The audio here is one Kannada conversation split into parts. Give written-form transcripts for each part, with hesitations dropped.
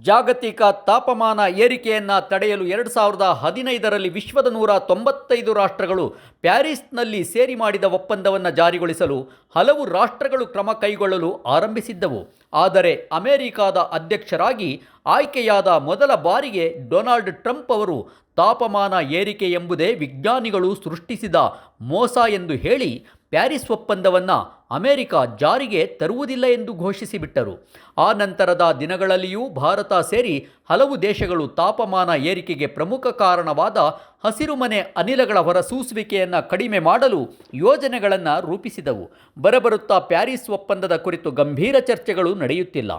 ಜಾಗತಿಕ ತಾಪಮಾನ ಏರಿಕೆಯನ್ನು ತಡೆಯಲು 2015ರಲ್ಲಿ ವಿಶ್ವದ 195 ರಾಷ್ಟ್ರಗಳು ಪ್ಯಾರಿಸ್ನಲ್ಲಿ ಸೇರಿ ಮಾಡಿದ ಒಪ್ಪಂದವನ್ನು ಜಾರಿಗೊಳಿಸಲು ಹಲವು ರಾಷ್ಟ್ರಗಳು ಕ್ರಮ ಕೈಗೊಳ್ಳಲು ಆರಂಭಿಸಿದ್ದವು. ಆದರೆ ಅಮೆರಿಕದ ಅಧ್ಯಕ್ಷರಾಗಿ ಆಯ್ಕೆಯಾದ ಮೊದಲ ಬಾರಿಗೆ ಡೊನಾಲ್ಡ್ ಟ್ರಂಪ್ ಅವರು ತಾಪಮಾನ ಏರಿಕೆ ಎಂಬುದೇ ವಿಜ್ಞಾನಿಗಳು ಸೃಷ್ಟಿಸಿದ ಮೋಸ ಎಂದು ಹೇಳಿ ಪ್ಯಾರಿಸ್ ಒಪ್ಪಂದವನ್ನು ಅಮೆರಿಕ ಜಾರಿಗೆ ತರುವುದಿಲ್ಲ ಎಂದು ಘೋಷಿಸಿಬಿಟ್ಟರು. ಆ ನಂತರದ ದಿನಗಳಲ್ಲಿಯೂ ಭಾರತ ಸೇರಿ ಹಲವು ದೇಶಗಳು ತಾಪಮಾನ ಏರಿಕೆಗೆ ಪ್ರಮುಖ ಕಾರಣವಾದ ಹಸಿರುಮನೆ ಅನಿಲಗಳ ಹೊರಸೂಸುವಿಕೆಯನ್ನು ಕಡಿಮೆ ಮಾಡಲು ಯೋಜನೆಗಳನ್ನು ರೂಪಿಸಿದವು. ಬರಬರುತ್ತಾ ಪ್ಯಾರಿಸ್ ಒಪ್ಪಂದದ ಕುರಿತು ಗಂಭೀರ ಚರ್ಚೆಗಳು ನಡೆಯುತ್ತಿಲ್ಲ.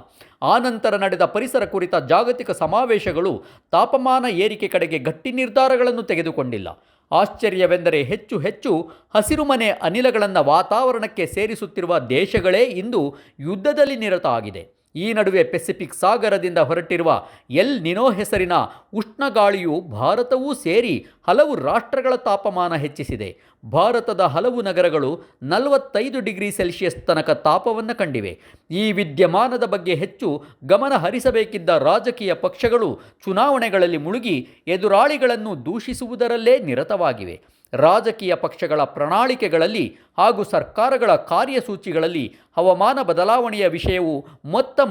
ಆ ನಂತರ ನಡೆದ ಪರಿಸರ ಕುರಿತ ಜಾಗತಿಕ ಸಮಾವೇಶಗಳು ತಾಪಮಾನ ಏರಿಕೆ ಕಡೆಗೆ ಗಟ್ಟಿ ನಿರ್ಧಾರಗಳನ್ನು ತೆಗೆದುಕೊಂಡಿಲ್ಲ. ಆಶ್ಚರ್ಯವೆಂದರೆ ಹೆಚ್ಚು ಹೆಚ್ಚು ಹಸಿರುಮನೆ ಅನಿಲಗಳನ್ನು ವಾತಾವರಣಕ್ಕೆ ಸೇರಿಸುತ್ತಿರುವ ದೇಶಗಳೇ ಇಂದು ಯುದ್ಧದಲ್ಲಿ ನಿರತವಾಗಿದೆ. ಈ ನಡುವೆ ಪೆಸಿಫಿಕ್ ಸಾಗರದಿಂದ ಹೊರಟಿರುವ ಎಲ್ ನಿನೋ ಹೆಸರಿನ ಉಷ್ಣಗಾಳಿಯು ಭಾರತವೂ ಸೇರಿ ಹಲವು ರಾಷ್ಟ್ರಗಳ ತಾಪಮಾನ ಹೆಚ್ಚಿಸಿದೆ. ಭಾರತದ ಹಲವು ನಗರಗಳು 45 ಡಿಗ್ರಿ ಸೆಲ್ಸಿಯಸ್ ತನಕ ತಾಪವನ್ನು ಕಂಡಿವೆ. ಈ ವಿದ್ಯಮಾನದ ಬಗ್ಗೆ ಹೆಚ್ಚು ಗಮನ ಹರಿಸಬೇಕಿದ್ದ ರಾಜಕೀಯ ಪಕ್ಷಗಳು ಚುನಾವಣೆಗಳಲ್ಲಿ ಮುಳುಗಿ ಎದುರಾಳಿಗಳನ್ನು ದೂಷಿಸುವುದರಲ್ಲೇ ನಿರತವಾಗಿವೆ. ರಾಜಕೀಯ ಪಕ್ಷಗಳ ಪ್ರಣಾಳಿಕೆಗಳಲ್ಲಿ ಹಾಗೂ ಸರ್ಕಾರಗಳ ಕಾರ್ಯಸೂಚಿಗಳಲ್ಲಿ ಹವಾಮಾನ ಬದಲಾವಣೆಯ ವಿಷಯವು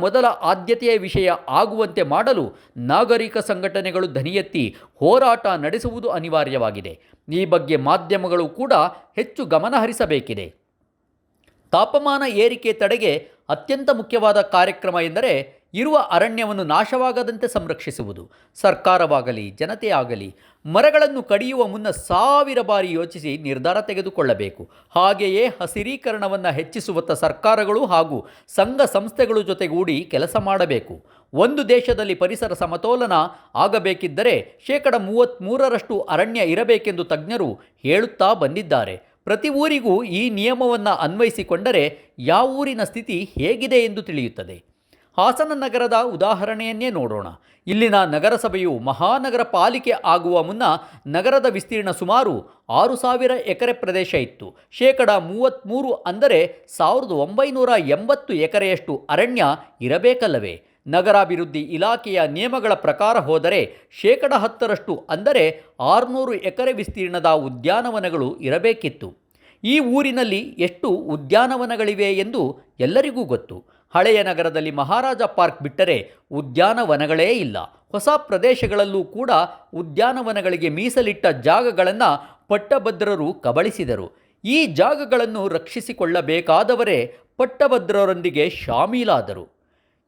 ಮೊದಲ ಆದ್ಯತೆಯ ವಿಷಯ ಆಗುವಂತೆ ಮಾಡಲು ನಾಗರಿಕ ಸಂಘಟನೆಗಳು ಧ್ವನಿ ಎತ್ತಿ ಹೋರಾಟ ನಡೆಸುವುದು ಅನಿವಾರ್ಯವಾಗಿದೆ. ಈ ಬಗ್ಗೆ ಮಾಧ್ಯಮಗಳು ಕೂಡ ಹೆಚ್ಚು ಗಮನ ಹರಿಸಬೇಕಿದೆ. ತಾಪಮಾನ ಏರಿಕೆ ತಡೆಗೆ ಅತ್ಯಂತ ಮುಖ್ಯವಾದ ಕಾರ್ಯಕ್ರಮ ಎಂದರೆ ಇರುವ ಅರಣ್ಯವನ್ನು ನಾಶವಾಗದಂತೆ ಸಂರಕ್ಷಿಸುವುದು. ಸರ್ಕಾರವಾಗಲಿ ಜನತೆಯಾಗಲಿ ಮರಗಳನ್ನು ಕಡಿಯುವ ಮುನ್ನ 1000 ಬಾರಿ ಯೋಚಿಸಿ ನಿರ್ಧಾರ ತೆಗೆದುಕೊಳ್ಳಬೇಕು. ಹಾಗೆಯೇ ಹಸಿರೀಕರಣವನ್ನು ಹೆಚ್ಚಿಸುವತ್ತ ಸರ್ಕಾರಗಳು ಹಾಗೂ ಸಂಘ ಸಂಸ್ಥೆಗಳು ಜೊತೆಗೂಡಿ ಕೆಲಸ ಮಾಡಬೇಕು. ಒಂದು ದೇಶದಲ್ಲಿ ಪರಿಸರ ಸಮತೋಲನ ಆಗಬೇಕಿದ್ದರೆ 33% ಅರಣ್ಯ ಇರಬೇಕೆಂದು ತಜ್ಞರು ಹೇಳುತ್ತಾ ಬಂದಿದ್ದಾರೆ. ಪ್ರತಿ ಊರಿಗೂ ಈ ನಿಯಮವನ್ನು ಅನ್ವಯಿಸಿಕೊಂಡರೆ ಯಾವ ಊರಿನ ಸ್ಥಿತಿ ಹೇಗಿದೆ ಎಂದು ತಿಳಿಯುತ್ತದೆ. ಹಾಸನ ನಗರದ ಉದಾಹರಣೆಯನ್ನೇ ನೋಡೋಣ. ಇಲ್ಲಿನ ನಗರಸಭೆಯು ಮಹಾನಗರ ಪಾಲಿಕೆ ಆಗುವ ಮುನ್ನ ನಗರದ ವಿಸ್ತೀರ್ಣ ಸುಮಾರು 6000 ಎಕರೆ ಪ್ರದೇಶ ಇತ್ತು. 33% ಅಂದರೆ 1980 ಎಕರೆಯಷ್ಟು ಅರಣ್ಯ ಇರಬೇಕಲ್ಲವೇ? ನಗರಾಭಿವೃದ್ಧಿ ಇಲಾಖೆಯ ನಿಯಮಗಳ ಪ್ರಕಾರ ಹೋದರೆ 10% ಅಂದರೆ 600 ಎಕರೆ ವಿಸ್ತೀರ್ಣದ ಉದ್ಯಾನವನಗಳು ಇರಬೇಕಿತ್ತು. ಈ ಊರಿನಲ್ಲಿ ಎಷ್ಟು ಉದ್ಯಾನವನಗಳಿವೆ ಎಂದು ಎಲ್ಲರಿಗೂ ಗೊತ್ತು. ಹಳೆಯ ನಗರದಲ್ಲಿ ಮಹಾರಾಜ ಪಾರ್ಕ್ ಬಿಟ್ಟರೆ ಉದ್ಯಾನವನಗಳೇ ಇಲ್ಲ. ಹೊಸ ಪ್ರದೇಶಗಳಲ್ಲೂ ಕೂಡ ಉದ್ಯಾನವನಗಳಿಗೆ ಮೀಸಲಿಟ್ಟ ಜಾಗಗಳನ್ನು ಪಟ್ಟಭದ್ರರು ಕಬಳಿಸಿದರು. ಈ ಜಾಗಗಳನ್ನು ರಕ್ಷಿಸಿಕೊಳ್ಳಬೇಕಾದವರೇ ಪಟ್ಟಭದ್ರರೊಂದಿಗೆ ಶಾಮೀಲಾದರು.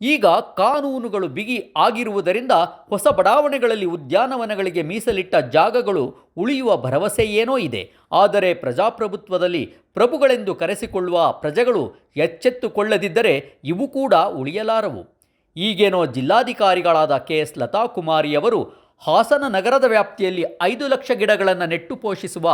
ಈಗ ಕಾನೂನುಗಳು ಬಿಗಿ ಆಗಿರುವುದರಿಂದ ಹೊಸ ಬಡಾವಣೆಗಳಲ್ಲಿ ಉದ್ಯಾನವನಗಳಿಗೆ ಮೀಸಲಿಟ್ಟ ಜಾಗಗಳು ಉಳಿಯುವ ಭರವಸೆ ಏನೋ ಇದೆ. ಆದರೆ ಪ್ರಜಾಪ್ರಭುತ್ವದಲ್ಲಿ ಪ್ರಭುಗಳೆಂದು ಕರೆಸಿಕೊಳ್ಳುವ ಪ್ರಜೆಗಳು ಎಚ್ಚೆತ್ತುಕೊಳ್ಳದಿದ್ದರೆ ಇವು ಕೂಡ ಉಳಿಯಲಾರವು. ಈಗೇನೋ ಜಿಲ್ಲಾಧಿಕಾರಿಗಳಾದ KS ಲತಾಕುಮಾರಿಯವರು ಹಾಸನ ನಗರದ ವ್ಯಾಪ್ತಿಯಲ್ಲಿ 5 ಲಕ್ಷ ಗಿಡಗಳನ್ನು ನೆಟ್ಟು ಪೋಷಿಸುವ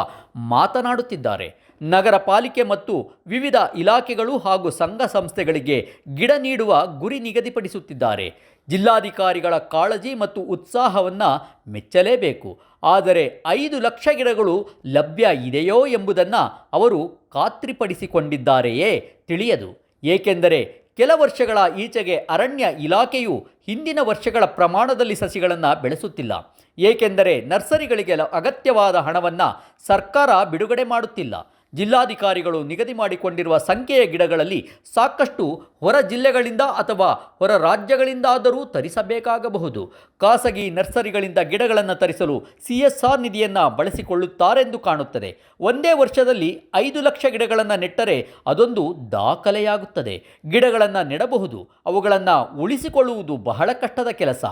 ಮಾತನಾಡುತ್ತಿದ್ದಾರೆ. ನಗರ ಪಾಲಿಕೆ ಮತ್ತು ವಿವಿಧ ಇಲಾಖೆಗಳು ಹಾಗೂ ಸಂಘ ಸಂಸ್ಥೆಗಳಿಗೆ ಗಿಡ ನೀಡುವ ಗುರಿ ನಿಗದಿಪಡಿಸುತ್ತಿದ್ದಾರೆ. ಜಿಲ್ಲಾಧಿಕಾರಿಗಳ ಕಾಳಜಿ ಮತ್ತು ಉತ್ಸಾಹವನ್ನು ಮೆಚ್ಚಲೇಬೇಕು. ಆದರೆ 5 ಲಕ್ಷ ಗಿಡಗಳು ಲಭ್ಯ ಇದೆಯೋ ಎಂಬುದನ್ನು ಅವರು ಖಾತ್ರಿಪಡಿಸಿಕೊಂಡಿದ್ದಾರೆಯೇ ತಿಳಿಯದು. ಏಕೆಂದರೆ ಕೆಲ ವರ್ಷಗಳ ಈಚೆಗೆ ಅರಣ್ಯ ಇಲಾಖೆಯು ಹಿಂದಿನ ವರ್ಷಗಳ ಪ್ರಮಾಣದಲ್ಲಿ ಸಸಿಗಳನ್ನು ಬೆಳೆಸುತ್ತಿಲ್ಲ. ಏಕೆಂದರೆ ನರ್ಸರಿಗಳಿಗೆ ಅಗತ್ಯವಾದ ಹಣವನ್ನು ಸರ್ಕಾರ ಬಿಡುಗಡೆ ಮಾಡುತ್ತಿಲ್ಲ. ಜಿಲ್ಲಾಧಿಕಾರಿಗಳು ನಿಗದಿ ಮಾಡಿಕೊಂಡಿರುವ ಸಂಖ್ಯೆಯ ಗಿಡಗಳಲ್ಲಿ ಸಾಕಷ್ಟು ಹೊರ ಜಿಲ್ಲೆಗಳಿಂದ ಅಥವಾ ಹೊರ ರಾಜ್ಯಗಳಿಂದಾದರೂ ತರಿಸಬೇಕಾಗಬಹುದು. ಖಾಸಗಿ ನರ್ಸರಿಗಳಿಂದ ಗಿಡಗಳನ್ನು ತರಿಸಲು CSR ನಿಧಿಯನ್ನು ಬಳಸಿಕೊಳ್ಳುತ್ತಾರೆಂದು ಕಾಣುತ್ತದೆ. ಒಂದೇ ವರ್ಷದಲ್ಲಿ 5 ಲಕ್ಷ ಗಿಡಗಳನ್ನು ನೆಟ್ಟರೆ ಅದೊಂದು ದಾಖಲೆಯಾಗುತ್ತದೆ. ಗಿಡಗಳನ್ನು ನೆಡಬಹುದು, ಅವುಗಳನ್ನು ಉಳಿಸಿಕೊಳ್ಳುವುದು ಬಹಳ ಕಷ್ಟದ ಕೆಲಸ.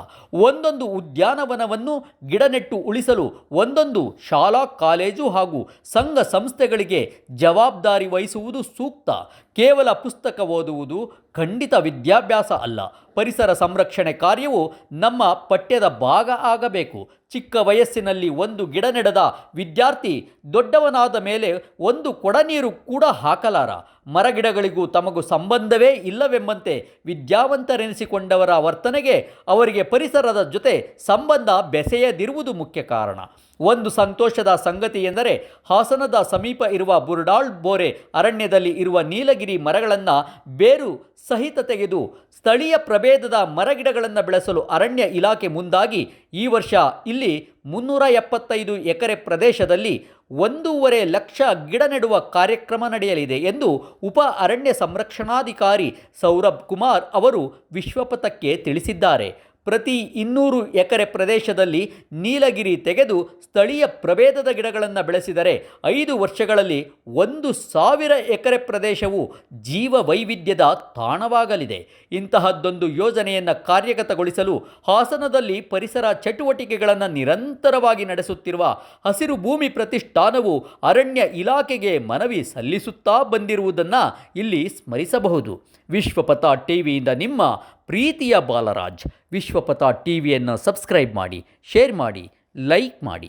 ಒಂದೊಂದು ಉದ್ಯಾನವನವನ್ನು ಗಿಡ ನೆಟ್ಟು ಉಳಿಸಲು ಒಂದೊಂದು ಶಾಲಾ ಕಾಲೇಜು ಹಾಗೂ ಸಂಘ ಸಂಸ್ಥೆಗಳಿಗೆ ಜವಾಬ್ದಾರಿ ವಹಿಸುವುದು ಸೂಕ್ತ. ಕೇವಲ ಪುಸ್ತಕ ಓದುವುದು ಖಂಡಿತ ವಿದ್ಯಾಭ್ಯಾಸ ಅಲ್ಲ. ಪರಿಸರ ಸಂರಕ್ಷಣೆ ಕಾರ್ಯವು ನಮ್ಮ ಪಠ್ಯದ ಭಾಗ ಆಗಬೇಕು. ಚಿಕ್ಕ ವಯಸ್ಸಿನಲ್ಲಿ ಒಂದು ಗಿಡ ನೆಡದ ವಿದ್ಯಾರ್ಥಿ ದೊಡ್ಡವನಾದ ಮೇಲೆ ಒಂದು ಕೊಡ ನೀರು ಕೂಡ ಹಾಕಲಾರ. ಮರಗಿಡಗಳಿಗೂ ತಮಗೂ ಸಂಬಂಧವೇ ಇಲ್ಲವೆಂಬಂತೆ ವಿದ್ಯಾವಂತರೆನಿಸಿಕೊಂಡವರ ವರ್ತನೆಗೆ ಅವರಿಗೆ ಪರಿಸರದ ಜೊತೆ ಸಂಬಂಧ ಬೆಸೆಯದಿರುವುದು ಮುಖ್ಯ ಕಾರಣ. ಒಂದು ಸಂತೋಷದ ಸಂಗತಿ ಎಂದರೆ ಹಾಸನದ ಸಮೀಪ ಇರುವ ಬುರ್ಡಾಳ್ ಬೋರೆ ಅರಣ್ಯದಲ್ಲಿ ಇರುವ ನೀಲಗಿರಿ ಮರಗಳನ್ನು ಬೇರು ಸಹಿತ ತೆಗೆದು ಸ್ಥಳೀಯ ಪ್ರಭೇದದ ಮರಗಿಡಗಳನ್ನು ಬೆಳೆಸಲು ಅರಣ್ಯ ಇಲಾಖೆ ಮುಂದಾಗಿ ಈ ವರ್ಷ ಇಲ್ಲಿ 375 ಎಕರೆ ಪ್ರದೇಶದಲ್ಲಿ 1.5 ಲಕ್ಷ ಗಿಡ ನೆಡುವ ಕಾರ್ಯಕ್ರಮ ನಡೆಯಲಿದೆ ಎಂದು ಉಪ ಅರಣ್ಯ ಸಂರಕ್ಷಣಾಧಿಕಾರಿ ಸೌರಭ್ ಕುಮಾರ್ ಅವರು ವಿಶ್ವಪಥಕ್ಕೆ ತಿಳಿಸಿದ್ದಾರೆ. ಪ್ರತಿ 200 ಎಕರೆ ಪ್ರದೇಶದಲ್ಲಿ ನೀಲಗಿರಿ ತೆಗೆದು ಸ್ಥಳೀಯ ಪ್ರಭೇದದ ಗಿಡಗಳನ್ನು ಬೆಳೆಸಿದರೆ 5 ವರ್ಷಗಳಲ್ಲಿ 1,000 ಎಕರೆ ಪ್ರದೇಶವು ಜೀವ ವೈವಿಧ್ಯದ ತಾಣವಾಗಲಿದೆ. ಇಂತಹದ್ದೊಂದು ಯೋಜನೆಯನ್ನು ಕಾರ್ಯಗತಗೊಳಿಸಲು ಹಾಸನದಲ್ಲಿ ಪರಿಸರ ಚಟುವಟಿಕೆಗಳನ್ನು ನಿರಂತರವಾಗಿ ನಡೆಸುತ್ತಿರುವ ಹಸಿರು ಭೂಮಿ ಪ್ರತಿಷ್ಠಾನವು ಅರಣ್ಯ ಇಲಾಖೆಗೆ ಮನವಿ ಸಲ್ಲಿಸುತ್ತಾ ಬಂದಿರುವುದನ್ನು ಇಲ್ಲಿ ಸ್ಮರಿಸಬಹುದು. ವಿಶ್ವಪಥ ಟಿವಿಯಿಂದ ನಿಮ್ಮ ಪ್ರೀತಿಯ ಬಾಲರಾಜ್. ವಿಶ್ವಪಥ ಟಿವಿಯನ್ನು ಸಬ್ಸ್ಕ್ರೈಬ್ ಮಾಡಿ, ಶೇರ್ ಮಾಡಿ, ಲೈಕ್ ಮಾಡಿ.